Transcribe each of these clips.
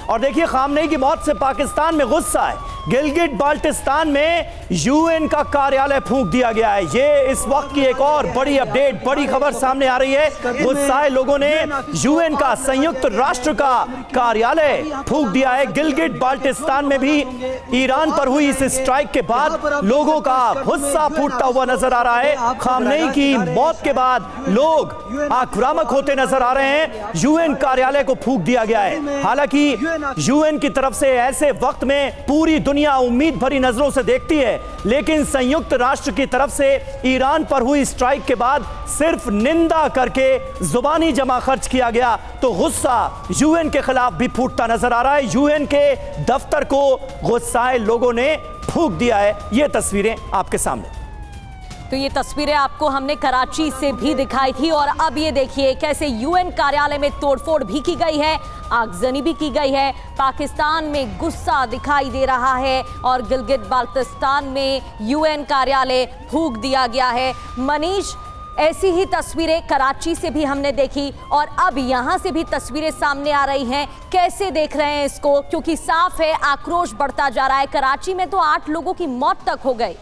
और देखिए, खामनेई की मौत से पाकिस्तान में गुस्सा है। गिलगिट बाल्टिस्तान में यूएन का कार्यालय फूंक दिया गया है। ये इस वक्त की एक और बड़ी अपडेट, बड़ी खबर सामने आ रही है। गुस्साए लोगों ने यूएन का, संयुक्त राष्ट्र का कार्यालय फूंक दिया है। गिलगिट बाल्टिस्तान में भी ईरान पर हुई इस स्ट्राइक के बाद लोगों का गुस्सा फूटता हुआ नजर आ रहा है। खामनेई की मौत के बाद लोग आक्रामक होते नजर आ रहे हैं। यूएन कार्यालय को फूंक दिया गया है। हालांकि यूएन की तरफ से ऐसे वक्त में पूरी दुनिया उम्मीद भरी नजरों से देखती है, लेकिन संयुक्त राष्ट्र की तरफ से ईरान पर हुई स्ट्राइक के बाद सिर्फ निंदा करके जुबानी जमा खर्च किया गया तो गुस्सा यूएन के खिलाफ भी फूटता नजर आ रहा है। यूएन के दफ्तर को गुस्साए लोगों ने फूंक दिया है। ये तस्वीरें आपके सामने। तो ये तस्वीरें आपको हमने कराची से भी दिखाई थी और अब ये देखिए कैसे यूएन कार्यालय में तोड़फोड़ भी की गई है, आगजनी भी की गई है। पाकिस्तान में गुस्सा दिखाई दे रहा है और गिलगिट बाल्टिस्तान में यूएन कार्यालय फूंक दिया गया है। मनीष, ऐसी ही तस्वीरें कराची से भी हमने देखी और अब यहाँ से भी तस्वीरें सामने आ रही हैं। कैसे देख रहे हैं इसको, क्योंकि साफ है आक्रोश बढ़ता जा रहा है। कराची में तो 8 लोगों की मौत तक हो गई।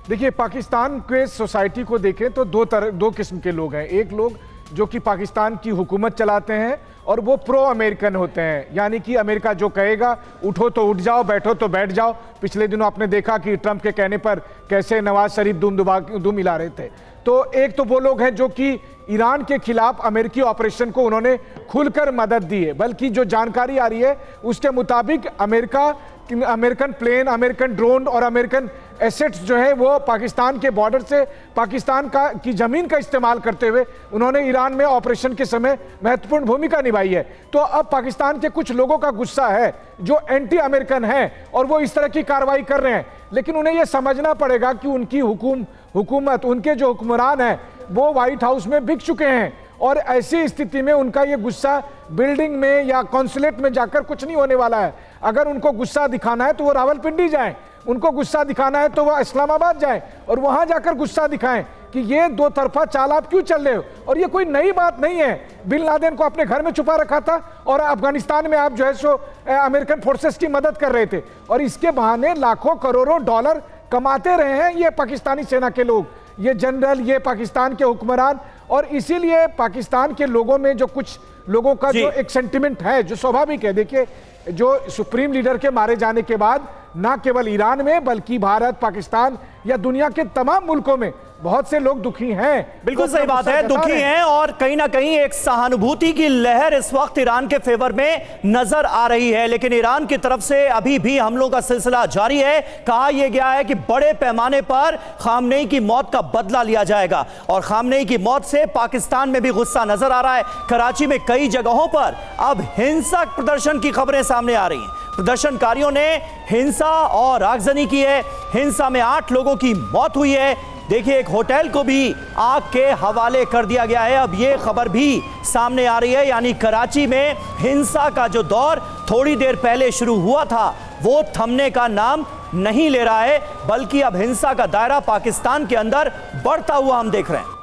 देखिए, पाकिस्तान के सोसाइटी को देखें तो दो किस्म के लोग हैं। एक लोग जो कि पाकिस्तान की हुकूमत चलाते हैं और वो प्रो अमेरिकन होते हैं, यानी कि अमेरिका जो कहेगा उठो तो उठ जाओ, बैठो तो बैठ जाओ। पिछले दिनों आपने देखा कि ट्रंप के कहने पर कैसे नवाज शरीफ दुम हिला रहे थे। तो एक तो वो लोग हैं जो कि ईरान के खिलाफ अमेरिकी ऑपरेशन को उन्होंने खुलकर मदद दी है, बल्कि जो जानकारी आ रही है उसके मुताबिक अमेरिकन प्लेन, अमेरिकन ड्रोन और अमेरिकन एसेट्स जो है वो पाकिस्तान के बॉर्डर से पाकिस्तान की जमीन का इस्तेमाल करते हुए उन्होंने ईरान में ऑपरेशन के समय महत्वपूर्ण भूमिका निभाई है। तो अब पाकिस्तान के कुछ लोगों का गुस्सा है जो एंटी अमेरिकन हैं और वो इस तरह की कार्रवाई कर रहे हैं, लेकिन उन्हें यह समझना पड़ेगा कि उनकी हुकूमत, उनके जो हुक्मरान हैं वो व्हाइट हाउस में बिक चुके हैं और ऐसी स्थिति में उनका ये गुस्सा बिल्डिंग में या कॉन्सुलेट में जाकर कुछ नहीं होने वाला है। अगर उनको गुस्सा दिखाना है तो वो रावलपिंडी जाएं, उनको गुस्सा दिखाना है तो वो इस्लामाबाद जाएं और वहां जाकर गुस्सा दिखाएं कि ये दो तरफा चाल आप क्यों चल रहे हो। और ये कोई नई बात नहीं है। बिन लादेन को अपने घर में छुपा रखा था और अफगानिस्तान में आप जो है सो अमेरिकन फोर्सेस की मदद कर रहे थे और इसके बहाने लाखों करोड़ों डॉलर कमाते रहे हैं ये पाकिस्तानी सेना के लोग, ये जनरल, ये पाकिस्तान के हुक्मरान। और इसीलिए पाकिस्तान के लोगों में जो कुछ लोगों का जो एक सेंटिमेंट है जो स्वाभाविक है। देखिए, जो सुप्रीम लीडर के मारे जाने के बाद ना केवल ईरान में बल्कि भारत, पाकिस्तान या दुनिया के तमाम मुल्कों में बहुत से लोग दुखी हैं। बिल्कुल सही बात है, दुखी हैं और कहीं ना कहीं एक सहानुभूति की लहर इस वक्त ईरान के फेवर में नजर आ रही है। लेकिन ईरान की तरफ से अभी भी हमलों का सिलसिला जारी है। कहा यह गया है कि बड़े पैमाने पर खामनेई की मौत का बदला लिया जाएगा और खामनेई की मौत से पाकिस्तान में भी गुस्सा नजर आ रहा है। कराची में कई जगहों पर अब हिंसक प्रदर्शन की खबरें सामने आ रही हैं। प्रदर्शनकारियों ने हिंसा और आगजनी की है। हिंसा में 8 लोगों की मौत हुई है। देखिए, एक होटल को भी आग के हवाले कर दिया गया है। अब ये खबर भी सामने आ रही है, यानी कराची में हिंसा का जो दौर थोड़ी देर पहले शुरू हुआ था वो थमने का नाम नहीं ले रहा है, बल्कि अब हिंसा का दायरा पाकिस्तान के अंदर बढ़ता हुआ हम देख रहे हैं।